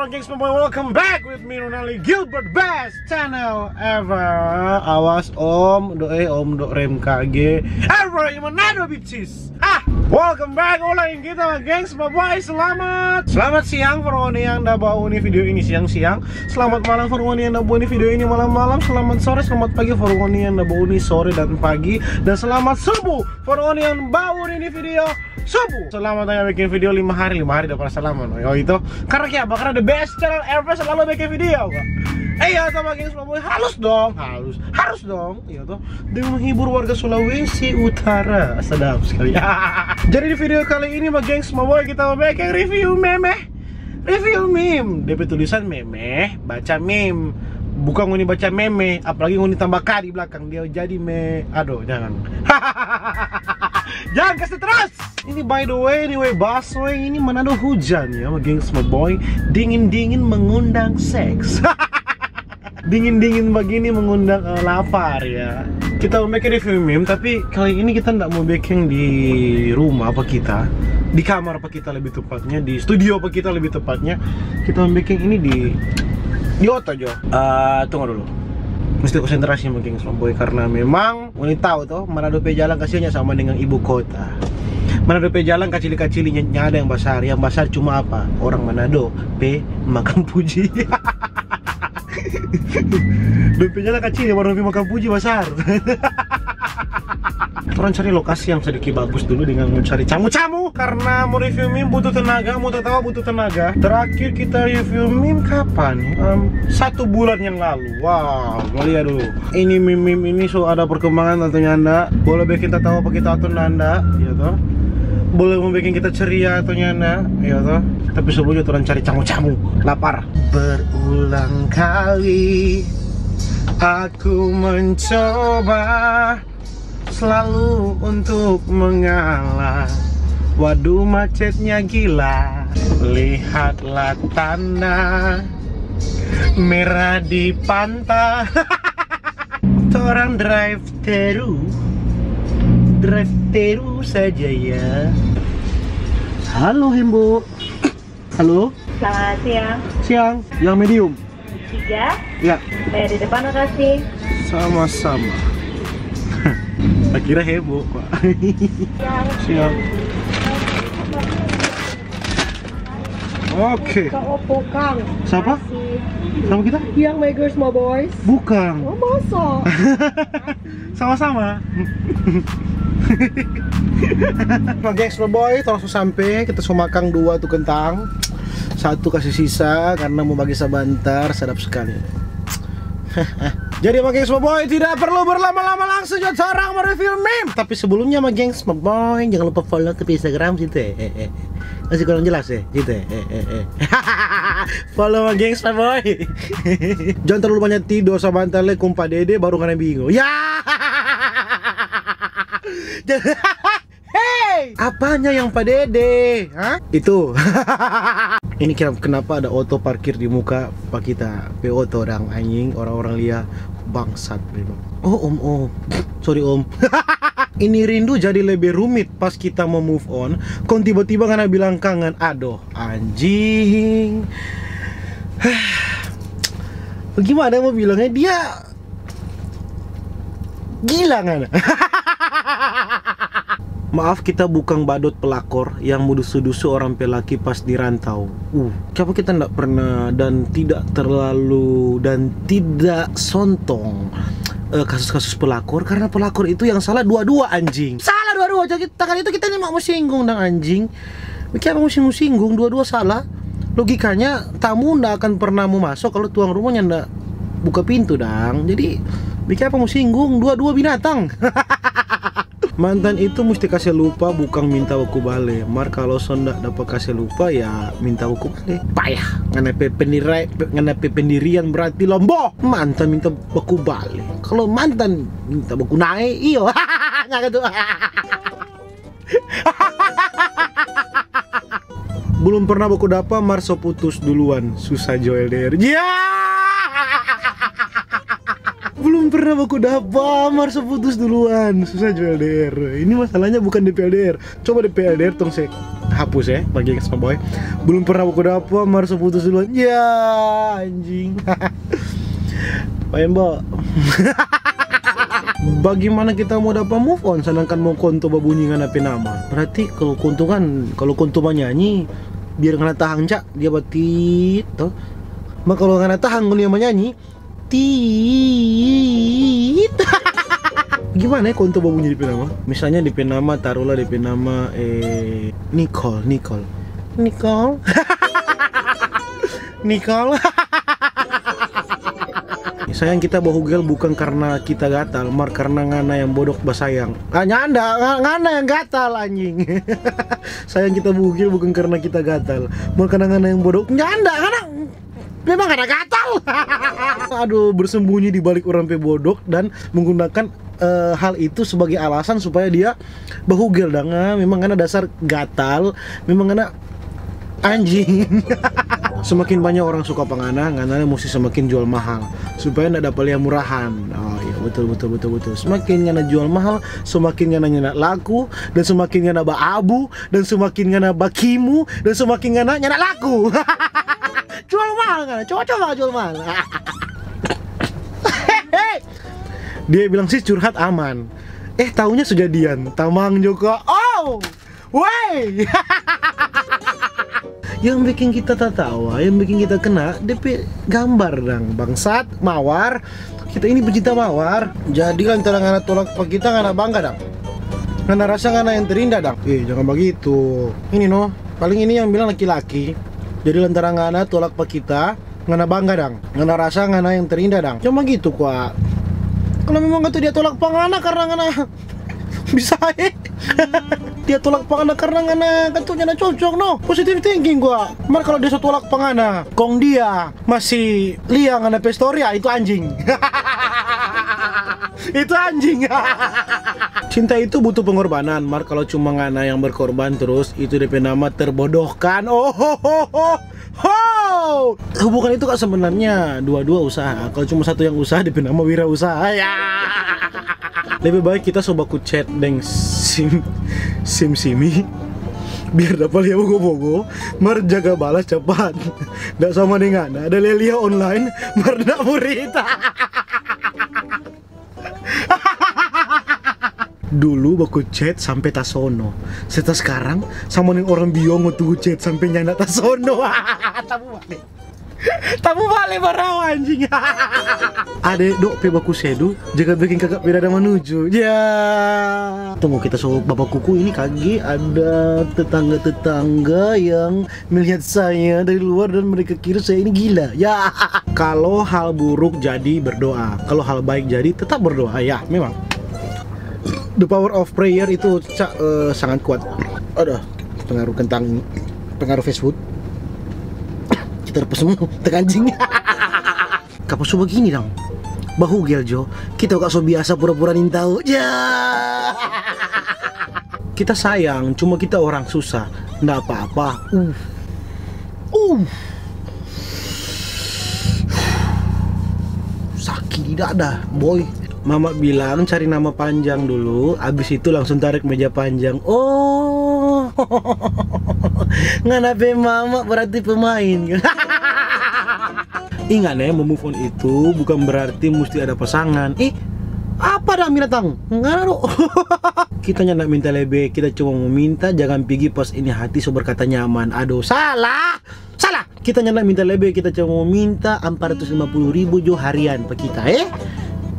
gengs, welcome back with me Ronaldi Gilbert, best channel ever. Awas om, dok rem KG ever in Manado bitches. Welcome back ulang kita gengs, bye-bye. Selamat siang for one yang udah bawa ini video ini siang-siang. Selamat malam for one yang udah bawa ini video ini malam-malam. Selamat sore, selamat pagi for one yang udah bawa ini sore dan pagi. Dan selamat subuh for one yang bawa ini video subuh. Selamat yang bikin video 5 hari udah pernah salaman. Oh itu karena apa? Karena the best channel ever selalu bikin video kok. Iya sama gengs, halus dong, harus dong. Iya toh, demi menghibur warga Sulawesi Utara. Sedap sekali. Jadi di video kali ini gengs, kita mau bikin review meme. Review meme. DP tulisan meme, baca meme. Bukan nguni baca meme, apalagi nguni tambah K di belakang dia jadi aduh, jangan. Jangan kasih terus. Ini by the way, Baswe ini Manado hujan ya, gengs, boy. Dingin-dingin mengundang seks. Dingin-dingin begini mengundang lapar ya. Kita mau bikin review meme, tapi kali ini kita nggak mau bikin di rumah apa kita, di kamar apa kita lebih tepatnya, di studio apa kita lebih tepatnya. Kita mau bikin ini di Oto Jo. Tunggu dulu. Mesti konsentrasi mungkin boy, karena memang ini tahu toh Manado pe jalan kasihannya sama dengan ibu kota. Manado pe jalan kacili-kacilinya ada yang besar cuma apa? Orang Manado pe makan puji. Dompetnya lah kecil ya, baru makan puji besar. Orang cari lokasi yang sedikit bagus dulu dengan mencari camu-camu. Karena mau review meme butuh tenaga, mau tertawa butuh tenaga. Terakhir kita review meme kapan? 1 bulan yang lalu. Wow, lihat dulu. Ini meme ini so ada perkembangan tentunya Anda. Boleh bikin tertawa apa kita atau Anda, ya toh? Boleh membuat kita ceria atau Anda, ya toh? Tapi sebelumnya orang cari camu-camu, lapar. Berulang kali aku mencoba selalu untuk mengalah. Waduh macetnya gila. Lihatlah tanda merah di pantai. Orang drive terus saja ya. Halo Hembo. Halo. Selamat siang. Siang. Yang medium. 3. Ya. Saya di depan, makasih. Sama-sama. Akhirnya heboh Pak. Siang. Oke. Kak Oppo Kang. Siapa? Sama kita? Yang My Girls My Boys. Bukan. Oh masa? Sama-sama. Nah gengs, boy, langsung sampai. Kita mau makan 2 tuh kentang. 1 kasih sisa karena mau bagi sebentar. Sedap sekali. Jadi gengs, boy, tidak perlu berlama-lama, langsung aja orang mereview meme. Tapi sebelumnya gengs, boy, jangan lupa follow ke Instagram situ. Masih kurang jelas ya, gitu. Follow gengs, boy. Jangan terlalu banyak tidur sama antara kumpa dede baru kena bingung. Ya. Hey, apanya yang Pak Dede? Hah? Itu. Ini kenapa ada auto parkir di muka Pak kita? Auto orang anjing, orang-orang lihat bangsat memang. Oh om, sorry om. Ini rindu jadi lebih rumit pas kita mau move on. Kon tiba-tiba karena bilang kangen. Aduh, anjing. Gimana mau bilangnya, dia gila kan? Maaf, kita bukan badut pelakor yang mudusu-dusu orang pelaki pas di rantau. Kenapa kita nggak pernah dan tidak terlalu dan tidak sontong kasus-kasus pelakor, karena pelakor itu yang salah dua-dua anjing. Salah dua-dua. Jadi kali itu kita nih mau singgung dan anjing. Kenapa mau singgung? Dua-dua salah. Logikanya tamu nggak akan pernah mau masuk kalau tuang rumahnya nggak buka pintu dang. Jadi kenapa mau singgung? Dua-dua binatang. Mantan itu mesti kasih lupa, bukan minta aku balik. Mar kalau sondak dapat kasih lupa ya minta aku balik. Payah, nganepe pendirian berarti lombo. Mantan minta aku balik. Kalau mantan minta aku naik, iyo. Nggak gitu. Belum pernah aku dapat Marso putus duluan. Susah Joel der. Ya. Belum pernah aku dapat, Marso putus duluan. Susah jual LDR. Ini masalahnya bukan DP LDR. Coba DP LDR tong saya hapus ya bagi semua boy. Belum pernah aku dapat, Marso putus duluan. Ya anjing. Mbak. Bagaimana kita mau dapat move on sedangkan mau konto babunyi ngana nama? Berarti kalau konto nyanyi biar ngana tahan cak dia batit toh. Maka kalau ngana tahan dia menyanyi tit. Gimana ya konto babunyi di nama? Misalnya di nama taruhlah di nama Nicole. Nicole. Sayang kita bahugel bukan karena kita gatal, mar karena ngana yang bodok basayang. Ngana yang gatal anjing. Sayang kita bahugel bukan karena kita gatal, mar karena ngana yang bodok. Ngana memang ada gatal. Aduh, bersembunyi di balik orang pe bodok dan menggunakan hal itu sebagai alasan supaya dia bahugel danga. Memang ngana dasar gatal, memang ngana anjing. Semakin banyak orang suka pangana, ngana mesti semakin jual mahal supaya ndak dapat yang murahan. Oh iya, betul. Semakin ngana jual mahal, semakin ngana nyana laku, dan semakin ngana abu, dan semakin ngana bakimu, dan semakin ngana nyana laku. Jual mahal ngana, coba jual mahal. Dia bilang sih curhat aman. Taunya sejadian, tamang juga. Oh, wey. Yang bikin kita tertawa, yang bikin kita kena DP gambar dang bangsat mawar. Kita ini pecinta mawar. Jadi lantaran ngana tolak pak kita ngana bangga dang. Ngana rasa ngana yang terindah dang. Jangan begitu. Ini no, paling ini yang bilang laki-laki. Jadi lantaran ngana tolak pak kita ngana bangga dang. Ngana rasa ngana yang terindah dang. Cuma gitu kuat. Kalau memang itu dia tolak pak ngana karena ngana bisa dia tolak pangana karena ngana kantunya na cocok no. Positive thinking gua. Mar kalau dia tolak pangana kong dia masih liang ngana pestoria itu anjing. Itu anjing. Cinta itu butuh pengorbanan. Mar kalau cuma ngana yang berkorban terus itu DP nama terbodohkan. Hubungan itu kan sebenarnya dua-dua usaha. Kalau cuma satu yang usaha DP nama wirausaha ya. Lebih baik kita coba ku chat deng simi biar dapat lihat bogo-bogo, mar jaga balas cepat. Ndak sama dengan ada lelia online, mar ndak murita. Dulu baku chat sampai tasono. Setelah sekarang sama nih orang biong tuh chat sampai nyanda tasono. Tamu balik barang anjing. Ade dok pe baku sedu jaga bikin kakak beda menuju. Ya. Tunggu kita soal bapak kuku ini kaki ada tetangga yang melihat saya dari luar dan mereka kira saya ini gila. Ya. Kalau hal buruk jadi berdoa, kalau hal baik jadi tetap berdoa ya. Memang. The power of prayer itu sangat kuat. Ada pengaruh kentang, pengaruh fast food. Kita pesen tekanjing. Kapan so begini dong? Bahu gel Jo, kita gak so biasa pura-pura nintau. Ya. Kita sayang, cuma kita orang susah. Nggak apa-apa. Sakit tidak ada, boy. Mama bilang cari nama panjang dulu, abis itu langsung tarik meja panjang. Oh, nganape mama berarti pemain. Ingat ya, move on itu bukan berarti mesti ada pasangan. Apa dah binatang? Ngaruh. Kita nyak minta lebih, kita cuma mau minta jangan pergi pas ini hati so berkata nyaman. Aduh, salah. Kita nyak minta lebih, kita cuma mau minta 450.000 jo harian pak kita.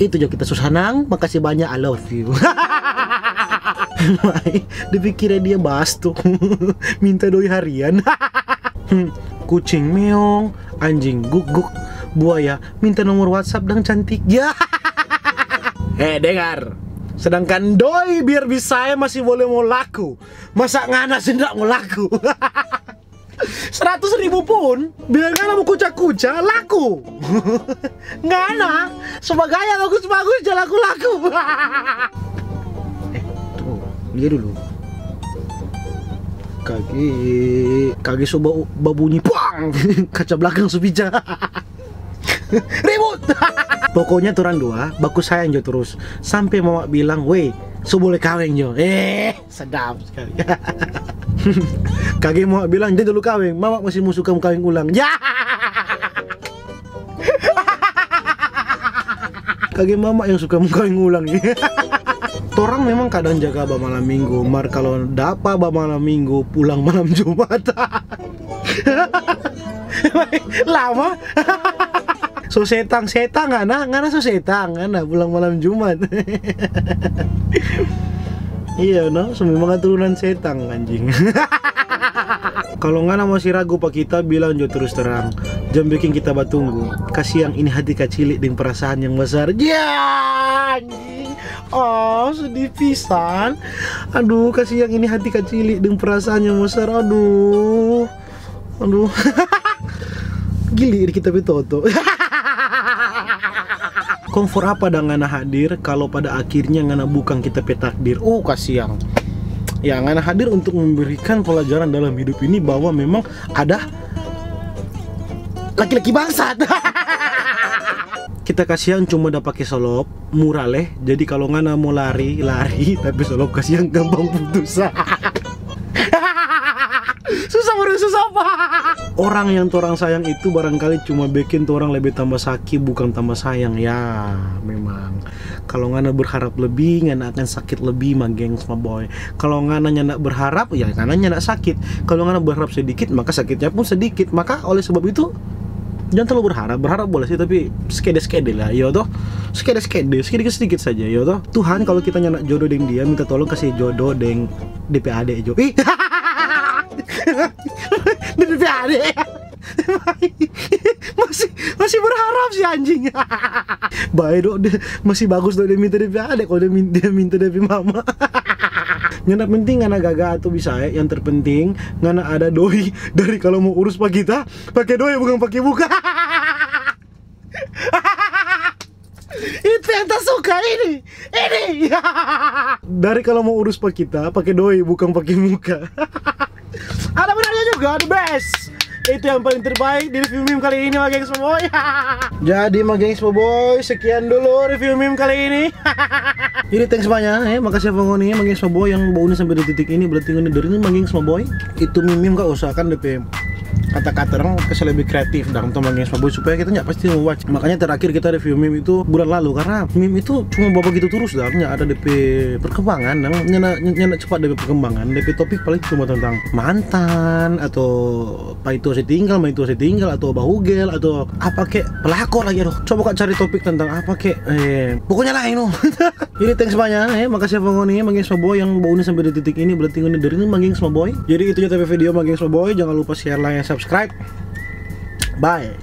Itu jo kita susah nang. Makasih banyak, I love you. Dipikirnya dia bahas tuh. Minta doi harian. Kucing meong, anjing guk-guk, buaya minta nomor WhatsApp dang cantik. Ya. Dengar. Sedangkan doi biar bisa masih boleh mau laku. Masa ngana sendak mau laku. 100.000 pun biar ngana mau kuca-kuca laku. Ngana sebagai yang bagus-bagus aja laku-laku. Tuh, lihat dulu. Kaki soba babunyi pang. Kaca belakang subija. Ribut. Pokoknya turun dua baku sayang jo terus sampai mama bilang, "Weh, so boleh kawin jo." Sedap sekali. Kage mau bilang dia dulu kawin, mama masih mau suka kawin ulang. Ya. Kage mama yang suka kawin ulang nih. Torang memang kadang jaga ba malam minggu, mar kalau dapa ba malam minggu pulang malam Jumat. Lama. So setang ngana so setang ngana pulang malam Jumat. Iya no, semua mga turunan setang anjing. Kalau ngana masih ragu pak kita bilang jo terus terang, jangan bikin kita batunggu. Kasihan ini hati kecilik dengan perasaan yang besar. Ya anjing. Oh sedih pisan. Aduh kasihan ini hati kecilik dengan perasaan yang besar. Aduh. Gili kita betoto. Komfor apa dah ngana hadir kalau pada akhirnya ngana bukan kita petakdir. Oh kasihan. Ya ngana hadir untuk memberikan pelajaran dalam hidup ini bahwa memang ada laki-laki bangsat. Kita kasihan cuma udah pakai solop murah leh. Jadi kalau ngana mau lari tapi solop kasihan gampang putus. Susah apa? Orang yang torang sayang itu barangkali cuma bikin torang lebih tambah sakit bukan tambah sayang. Ya memang kalau ngana berharap lebih ngana akan sakit lebih mah gengs my boy. Kalau ngana nyana berharap ya ngana nyana sakit. Kalau ngana berharap sedikit maka sakitnya pun sedikit. Maka oleh sebab itu jangan terlalu berharap boleh sih tapi skede lah yo toh. Sedikit saja yo toh. Tuhan kalau kita nyana jodoh dengan dia minta tolong kasih jodoh dengan DPAD jo. DPAD. masih berharap si anjing. Baik dok, masih bagus dok dia minta DPAD kalau dia minta DP mama. Yang penting ngana gagal atau bisa ya. Yang terpenting ngana ada doi dari kalau mau urus pak kita pakai doi bukan pakai muka. Itu yang tak suka ini. Dari kalau mau urus pak kita pakai doi bukan pakai muka. Ada benarnya juga, the best. Itu yang paling terbaik di review meme kali ini ma gengs boy. Jadi ma gengs boy, sekian dulu review meme kali ini. Jadi thanks banyak makasih pengoni ma gengs boy yang baunya sampai di titik ini berarti ngene dari ini ma gengs boy. Itu meme gak usah kan DP kata-kata orang kasih lebih kreatif dan untuk manggil boy supaya kita nggak pasti mau watch. Makanya terakhir kita review meme itu bulan lalu karena meme itu cuma bawa gitu terus dan ada DP perkembangan dan nyana cepat DP perkembangan. DP topik paling cuma tentang mantan atau apa itu saya tinggal atau bahugel atau apa kek pelakor lagi. Aduh coba kak cari topik tentang apa kek pokoknya lah ini. Jadi thanks banyak makasih pengoni manggil boy yang baunya sampai di titik ini berarti ngene dari ini manggil boy. Jadi itu aja video manggil boy, jangan lupa share, like, subscribe. Bye.